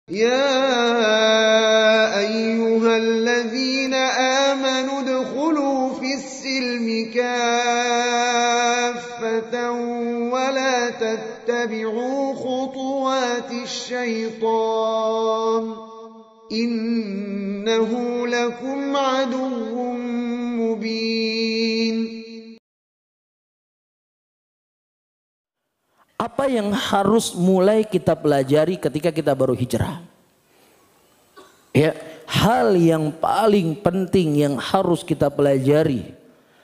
يا أيها الذين آمنوا ادخلوا في السلم كافة ولا تتبعوا خطوات الشيطان إنه لكم عدو مبين. Apa yang harus mulai kita pelajari ketika kita baru hijrah? Ya, hal yang paling penting yang harus kita pelajari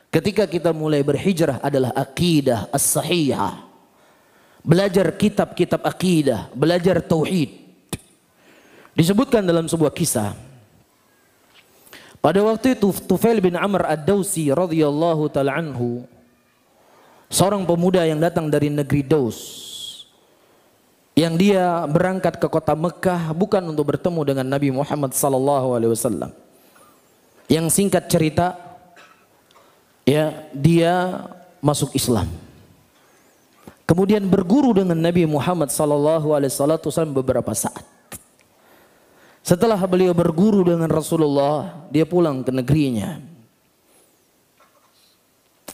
ketika kita mulai berhijrah adalah akidah as-sahihah. Belajar kitab-kitab akidah, belajar tauhid. Disebutkan dalam sebuah kisah. Pada waktu itu Tufail bin Amr ad-Dawsi radhiyallahu ta'ala anhu, seorang pemuda yang datang dari negeri Daus, yang dia berangkat ke kota Mekah bukan untuk bertemu dengan Nabi Muhammad SAW. Yang singkat cerita, ya, dia masuk Islam. Kemudian berguru dengan Nabi Muhammad SAW beberapa saat. Setelah beliau berguru dengan Rasulullah, dia pulang ke negerinya.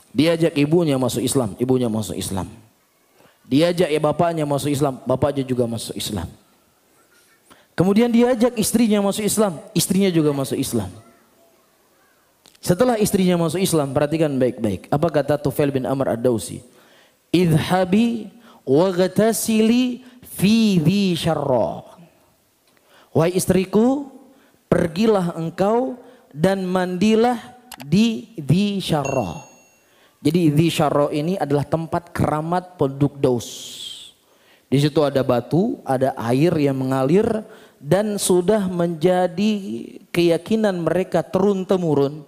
Diajak ibunya masuk Islam, ibunya masuk Islam. Diajak bapaknya masuk Islam, bapaknya juga masuk Islam. Kemudian diajak istrinya masuk Islam, istrinya juga masuk Islam. Setelah istrinya masuk Islam, perhatikan baik-baik. Apa kata Tufail bin Amr ad-Dawsi? Idhabi waghtasili fi dhi syarra. Wahai istriku, pergilah engkau dan mandilah di dhi syarra. Jadi Dhi Syarra ini adalah tempat keramat penduduk Daus. Di situ ada batu, ada air yang mengalir dan sudah menjadi keyakinan mereka turun-temurun.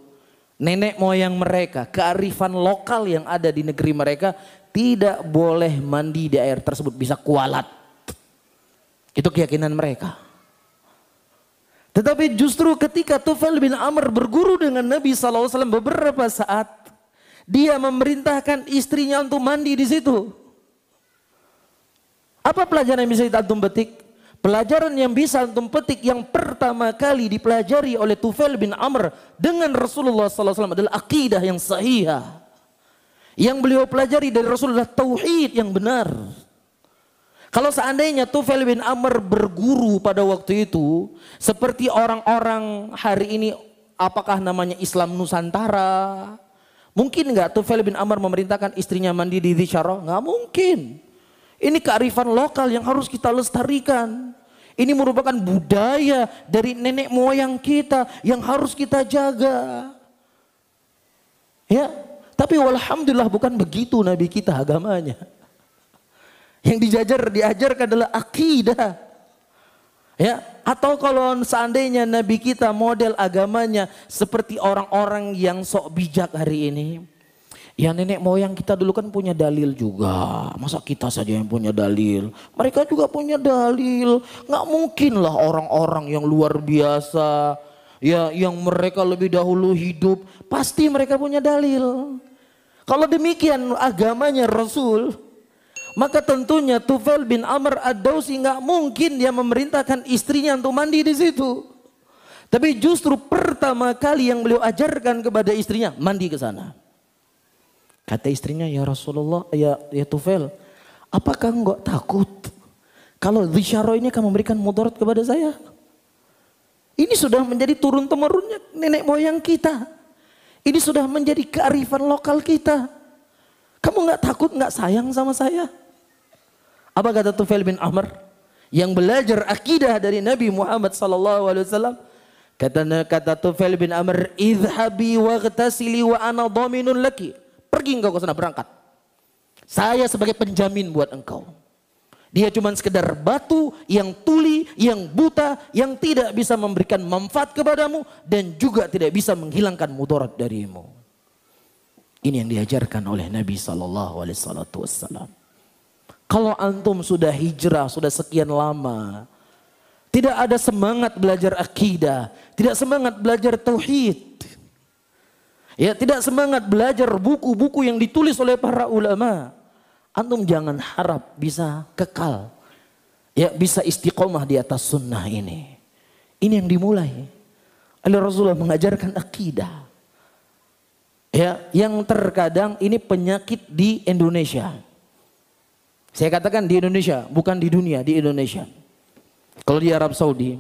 Nenek moyang mereka, kearifan lokal yang ada di negeri mereka, tidak boleh mandi di air tersebut, bisa kualat. Itu keyakinan mereka. Tetapi justru ketika Tufail bin Amr berguru dengan Nabi SAW beberapa saat, dia memerintahkan istrinya untuk mandi di situ. Apa pelajaran yang bisa kita antum petik? Pelajaran yang bisa antum petik yang pertama kali dipelajari oleh Tufail bin Amr dengan Rasulullah SAW adalah akidah yang sahihah. Yang beliau pelajari dari Rasulullah tauhid yang benar. Kalau seandainya Tufail bin Amr berguru pada waktu itu seperti orang-orang hari ini, apakah namanya Islam Nusantara? Mungkin nggak Tufail bin Amr memerintahkan istrinya mandi di Dhi Syarra? Nggak mungkin. Ini kearifan lokal yang harus kita lestarikan. Ini merupakan budaya dari nenek moyang kita yang harus kita jaga. Ya, tapi walhamdulillah bukan begitu Nabi kita agamanya. Yang diajarkan adalah akidah. Ya, atau kalau seandainya Nabi kita model agamanya seperti orang-orang yang sok bijak hari ini. Ya, nenek moyang kita dulu kan punya dalil juga. Masa kita saja yang punya dalil? Mereka juga punya dalil. Nggak mungkin lah orang-orang yang luar biasa, ya, yang mereka lebih dahulu hidup, pasti mereka punya dalil. Kalau demikian agamanya Rasul, maka tentunya Tufail bin Amr ad-Dawsi nggak mungkin dia memerintahkan istrinya untuk mandi di situ. Tapi justru pertama kali yang beliau ajarkan kepada istrinya, mandi ke sana. Kata istrinya, ya Rasulullah, ya Tufail, apakah enggak takut kalau Dhi Syarra ini akan memberikan mudarat kepada saya? Ini sudah menjadi turun-temurunnya nenek moyang kita. Ini sudah menjadi kearifan lokal kita. Kamu nggak takut, nggak sayang sama saya? Apa kata Tufail bin Amr yang belajar akidah dari Nabi Muhammad SAW? Kata Tufail bin Amr, idhabi waghtasili wa ana dhaminun laki. Pergi engkau ke sana, berangkat. Saya sebagai penjamin buat engkau. Dia cuma sekedar batu yang tuli, yang buta, yang tidak bisa memberikan manfaat kepadamu dan juga tidak bisa menghilangkan mudarat darimu. Ini yang diajarkan oleh Nabi SAW. Kalau antum sudah hijrah, sudah sekian lama, tidak ada semangat belajar akidah, tidak semangat belajar tauhid, ya, tidak semangat belajar buku-buku yang ditulis oleh para ulama, antum jangan harap bisa kekal ya bisa istiqomah di atas sunnah ini. Ini yang dimulai oleh Rasulullah, mengajarkan akidah. Ya, yang terkadang ini penyakit di Indonesia. Saya katakan di Indonesia, bukan di dunia, di Indonesia. Kalau di Arab Saudi,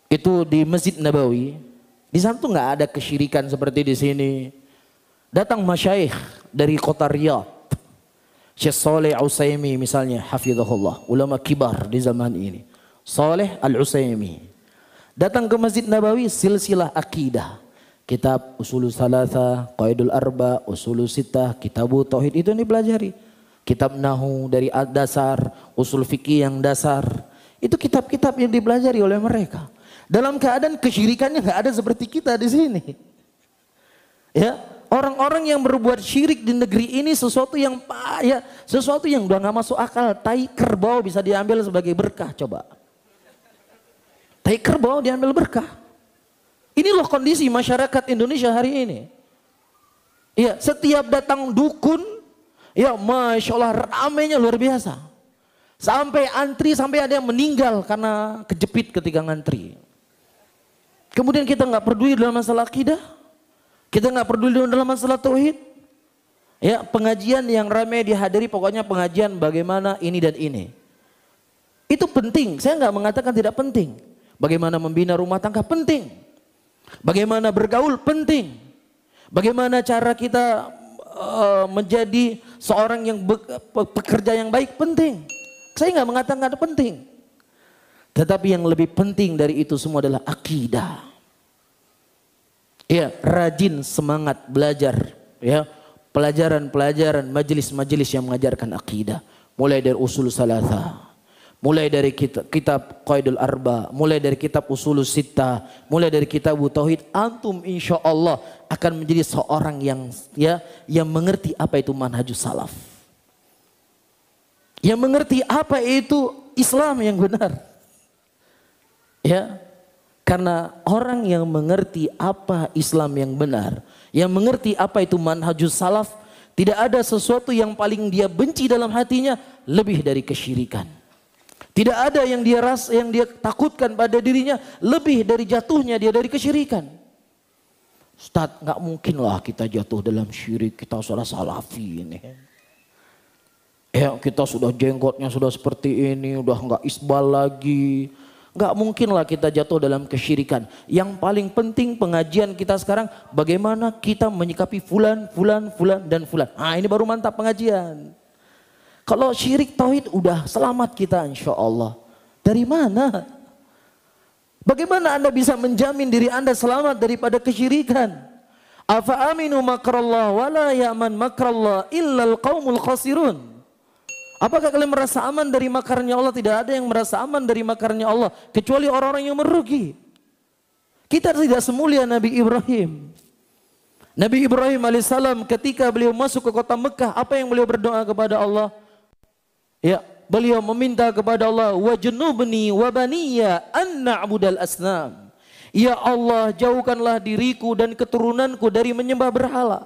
itu di Masjid Nabawi, di sana tuh nggak ada kesyirikan seperti di sini. Datang masyayikh dari kota Riyadh, Syekh Saleh Al-Utsaimin misalnya, hafizahullah, ulama kibar di zaman ini. Saleh Al-Utsaimin datang ke Masjid Nabawi, silsilah akidah. Kitab Usulul Salatsa, Qaidul Arba, Usulul Sittah, Kitabu Tauhid itu yang dipelajari. Kitab Nahu dari dasar, usul fikih yang dasar. Itu kitab-kitab yang dipelajari oleh mereka. Dalam keadaan kesyirikannya nggak ada seperti kita di sini. Ya, orang-orang yang berbuat syirik di negeri ini sesuatu yang udah nggak masuk akal. Tai kerbau bisa diambil sebagai berkah, coba. Tai kerbau diambil berkah. Ini loh kondisi masyarakat Indonesia hari ini. Ya, setiap datang dukun, ya Masya Allah ramainya luar biasa. Sampai antri, sampai ada yang meninggal karena kejepit ketika ngantri. Kemudian kita nggak peduli dalam masalah akidah, kita nggak peduli dalam masalah tauhid. Ya, pengajian yang ramai dihadiri, pokoknya pengajian bagaimana ini dan ini. Itu penting, saya nggak mengatakan tidak penting. Bagaimana membina rumah tangga penting. Bagaimana bergaul penting. Bagaimana cara kita menjadi seorang yang pekerja yang baik penting. Saya nggak mengatakan ada penting. Tetapi yang lebih penting dari itu semua adalah akidah. Ya, rajin semangat belajar, ya, pelajaran-pelajaran, majelis-majelis yang mengajarkan akidah. Mulai dari usul salatsa, mulai dari kitab Qaidul Arba, mulai dari kitab Usulul Sittah, mulai dari kitab Tauhid, antum insya Allah akan menjadi seorang yang mengerti apa itu manhajus salaf. Yang mengerti apa itu Islam yang benar. Ya, karena orang yang mengerti apa Islam yang benar, yang mengerti apa itu manhajus salaf, tidak ada sesuatu yang paling dia benci dalam hatinya lebih dari kesyirikan. Tidak ada yang dia takutkan pada dirinya lebih dari jatuhnya dia dari kesyirikan. Ustaz, nggak mungkin lah kita jatuh dalam syirik, kita sudah salafi ini. Ya, kita sudah jenggotnya sudah seperti ini, udah nggak isbal lagi. Nggak mungkin lah kita jatuh dalam kesyirikan. Yang paling penting pengajian kita sekarang bagaimana kita menyikapi fulan, dan fulan. Nah, ini baru mantap pengajian. Kalau syirik tauhid udah selamat kita insya Allah. Dari mana? Bagaimana Anda bisa menjamin diri Anda selamat daripada kesyirikan? Afa aminu makrallah wala ya'man makrallah illal qaumul khasirun. Apakah kalian merasa aman dari makarnya Allah? Tidak ada yang merasa aman dari makarnya Allah kecuali orang-orang yang merugi. Kita tidak semulia Nabi Ibrahim. Nabi Ibrahim alaihissalam ketika beliau masuk ke kota Mekah, apa yang beliau berdoa kepada Allah? Ya, beliau meminta kepada Allah, wajnubni wa baniya an na'budal asnam. Ya Allah, jauhkanlah diriku dan keturunanku dari menyembah berhala.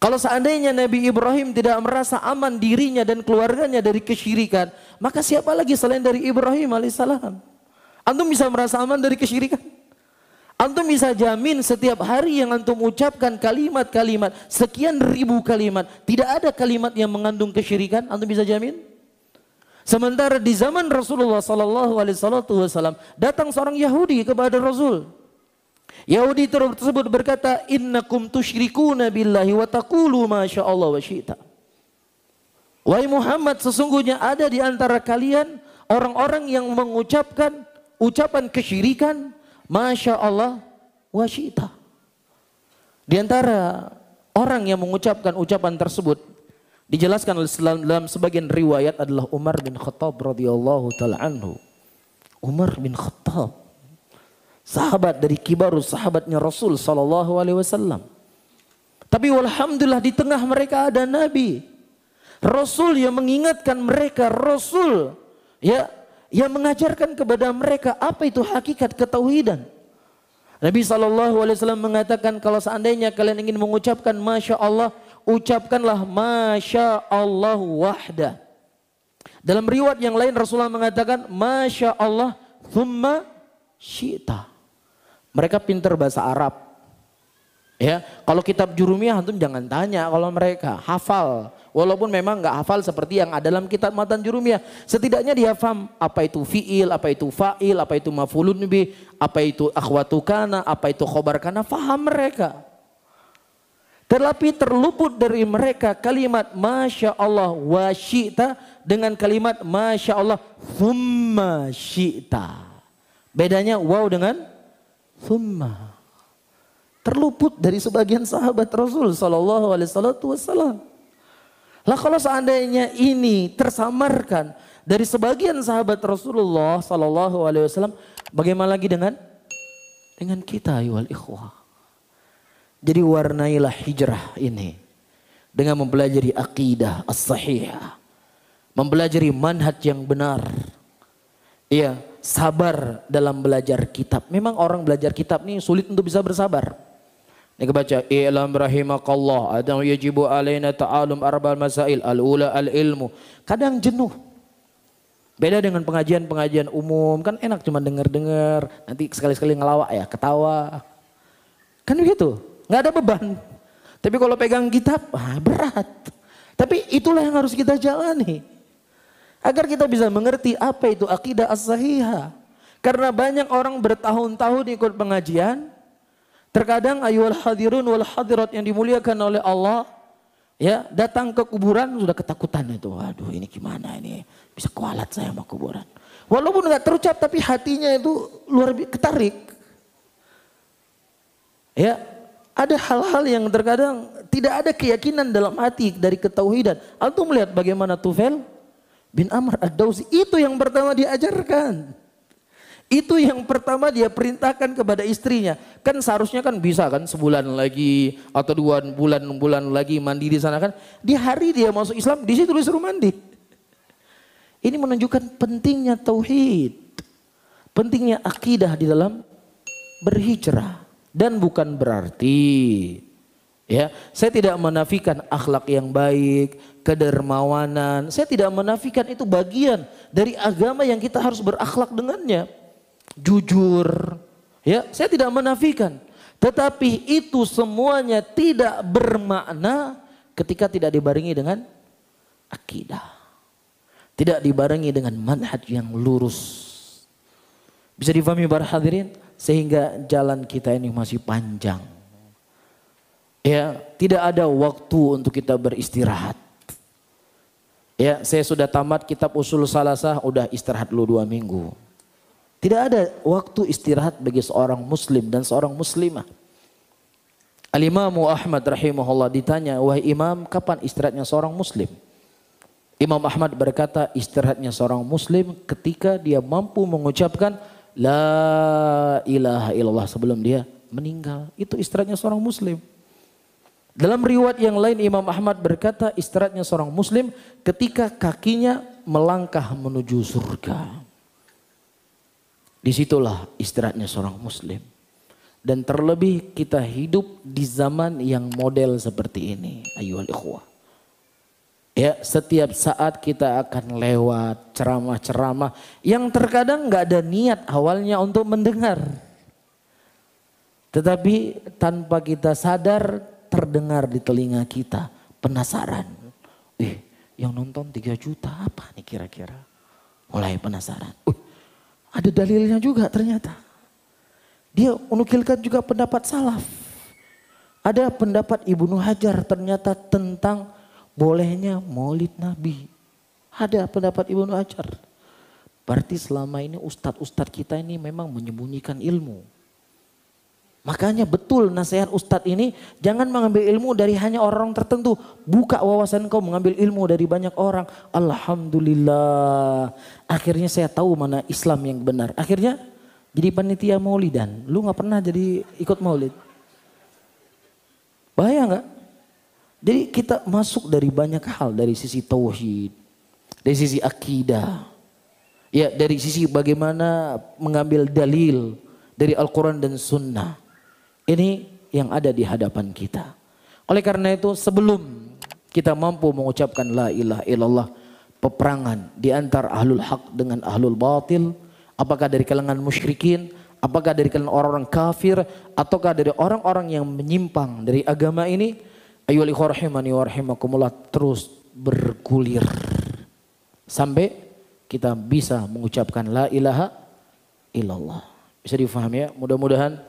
Kalau seandainya Nabi Ibrahim tidak merasa aman dirinya dan keluarganya dari kesyirikan, maka siapa lagi selain dari Ibrahim alaihissalam? Antum bisa merasa aman dari kesyirikan? Antum bisa jamin setiap hari yang antum ucapkan kalimat-kalimat, sekian ribu kalimat, tidak ada kalimat yang mengandung kesyirikan, antum bisa jamin? Sementara di zaman Rasulullah SAW datang seorang Yahudi kepada Rasul. Yahudi tersebut berkata, innakum tusyrikuna billahi wa taqulu ma sya'allah wa syi'ta. Wahai Muhammad, sesungguhnya ada di antara kalian orang-orang yang mengucapkan ucapan kesyirikan masya Allah wa syi'ta. Di antara orang yang mengucapkan ucapan tersebut dijelaskan dalam sebagian riwayat adalah Umar bin Khattab radhiyallahu taala anhu. Umar bin Khattab, sahabat dari kibarus sahabatnya Rasul sallallahu alaihi wasallam. Tapi alhamdulillah di tengah mereka ada Nabi, Rasul yang mengingatkan mereka, Rasul yang mengajarkan kepada mereka apa itu hakikat ketauhidan. Nabi sallallahu alaihi wasallam mengatakan, kalau seandainya kalian ingin mengucapkan masya Allah, ucapkanlah masya Allah wahda. Dalam riwayat yang lain Rasulullah mengatakan, Masya Allah, thumma syi'ta. Mereka pintar bahasa Arab. Ya, kalau kitab Jurumiyah antum jangan tanya kalau mereka hafal. Walaupun memang nggak hafal seperti yang ada dalam kitab Matan Jurumiyah. Setidaknya dia paham apa itu fi'il, apa itu fa'il, apa itu maf'ulun bih, apa itu akhwatu kana, apa itu khobar kana, faham mereka. Tetapi terluput dari mereka kalimat Masya Allah wa syi'ta dengan kalimat Masya Allah thumma syi'ta. Bedanya waw dengan thumma. Terluput dari sebagian sahabat Rasul sallallahu alaihi wasallam. Lah kalau seandainya ini tersamarkan dari sebagian sahabat Rasulullah sallallahu alaihi wasallam, bagaimana lagi dengan kita ayuhal ikhwah? Jadi warnailah hijrah ini dengan mempelajari akidah as-sahihah, mempelajari manhaj yang benar. Iya, sabar dalam belajar kitab. Memang orang belajar kitab ini sulit untuk bisa bersabar. Ini kebaca i'lam rahimakallah adam yajibu alaina ta'alum arba'al masail al-ula al-ilmu. Kadang jenuh. Beda dengan pengajian-pengajian umum, kan enak cuma dengar-dengar, nanti sekali-sekali ngelawak ya, ketawa. Kan begitu. Nggak ada beban. Tapi kalau pegang kitab, berat. Tapi itulah yang harus kita jalani. Agar kita bisa mengerti apa itu akidah as-sahihah. Karena banyak orang bertahun-tahun ikut pengajian. Terkadang ayyuhal hadirun wal hadirat yang dimuliakan oleh Allah. Ya, datang ke kuburan sudah ketakutan itu. Waduh, ini gimana ini? Bisa kualat saya sama kuburan. Walaupun nggak terucap tapi hatinya itu luar biasa ketarik. Ya. Ada hal-hal yang terkadang tidak ada keyakinan dalam hati dari ketauhidan. Antum melihat bagaimana Tufail bin Amr ad-Dawsi, itu yang pertama diajarkan. Itu yang pertama dia perintahkan kepada istrinya. Kan seharusnya kan bisa kan sebulan lagi atau 2 bulan lagi mandi di sana kan. Di hari dia masuk Islam di situ disuruh mandi. Ini menunjukkan pentingnya tauhid. Pentingnya akidah di dalam berhijrah. Dan bukan berarti ya, saya tidak menafikan akhlak yang baik, kedermawanan. Saya tidak menafikan itu bagian dari agama yang kita harus berakhlak dengannya. Jujur, ya, saya tidak menafikan. Tetapi itu semuanya tidak bermakna ketika tidak dibarengi dengan akidah. Tidak dibarengi dengan manhaj yang lurus. Bisa difahami para hadirin? Sehingga jalan kita ini masih panjang. Ya, tidak ada waktu untuk kita beristirahat. Ya, saya sudah tamat kitab Usul Salasah, udah istirahat dulu 2 minggu. Tidak ada waktu istirahat bagi seorang muslim dan seorang muslimah. Al-Imam Ahmad rahimahullah ditanya, wahai imam, kapan istirahatnya seorang muslim? Imam Ahmad berkata, istirahatnya seorang muslim ketika dia mampu mengucapkan La ilaha illallah sebelum dia meninggal. Itu istirahatnya seorang muslim. Dalam riwayat yang lain Imam Ahmad berkata istirahatnya seorang muslim ketika kakinya melangkah menuju surga. Disitulah istirahatnya seorang muslim. Dan terlebih kita hidup di zaman yang model seperti ini. Ayyuhal ikhwah. Ya, setiap saat kita akan lewat ceramah-ceramah yang terkadang nggak ada niat awalnya untuk mendengar. Tetapi tanpa kita sadar terdengar di telinga kita, penasaran. Yang nonton 3 juta apa nih kira-kira? Mulai penasaran. Ada dalilnya juga ternyata. Dia menukilkan juga pendapat salaf. Ada pendapat Ibnu Hajar ternyata tentang bolehnya maulid Nabi. Ada pendapat Ibnu Hajar. Berarti selama ini ustadz-ustadz kita ini memang menyembunyikan ilmu. Makanya betul nasihat ustadz ini, jangan mengambil ilmu dari hanya orang tertentu. Buka wawasan kau mengambil ilmu dari banyak orang. Alhamdulillah. Akhirnya saya tahu mana Islam yang benar. Akhirnya jadi panitia maulidan. Lu gak pernah jadi ikut maulid. Bahaya gak? Jadi kita masuk dari banyak hal, dari sisi tauhid, dari sisi akidah, ya dari sisi bagaimana mengambil dalil dari Al-Quran dan Sunnah. Ini yang ada di hadapan kita. Oleh karena itu sebelum kita mampu mengucapkan la ilaha illallah, peperangan di antara ahlul haq dengan ahlul batil, apakah dari kalangan musyrikin, apakah dari kalangan orang-orang kafir, ataukah dari orang-orang yang menyimpang dari agama ini, ayyuhal ikhwah rahimani wa rahimakumullah, terus bergulir sampai kita bisa mengucapkan la ilaha illallah. Bisa difahami ya? Mudah-mudahan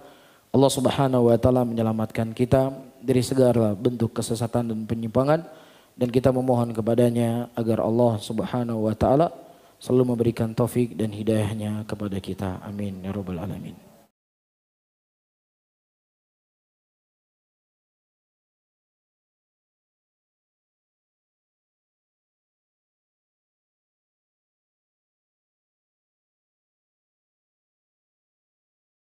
Allah Subhanahu wa taala menyelamatkan kita dari segala bentuk kesesatan dan penyimpangan, dan kita memohon kepadanya agar Allah Subhanahu wa taala selalu memberikan taufik dan hidayahnya kepada kita. Amin ya rabbal alamin.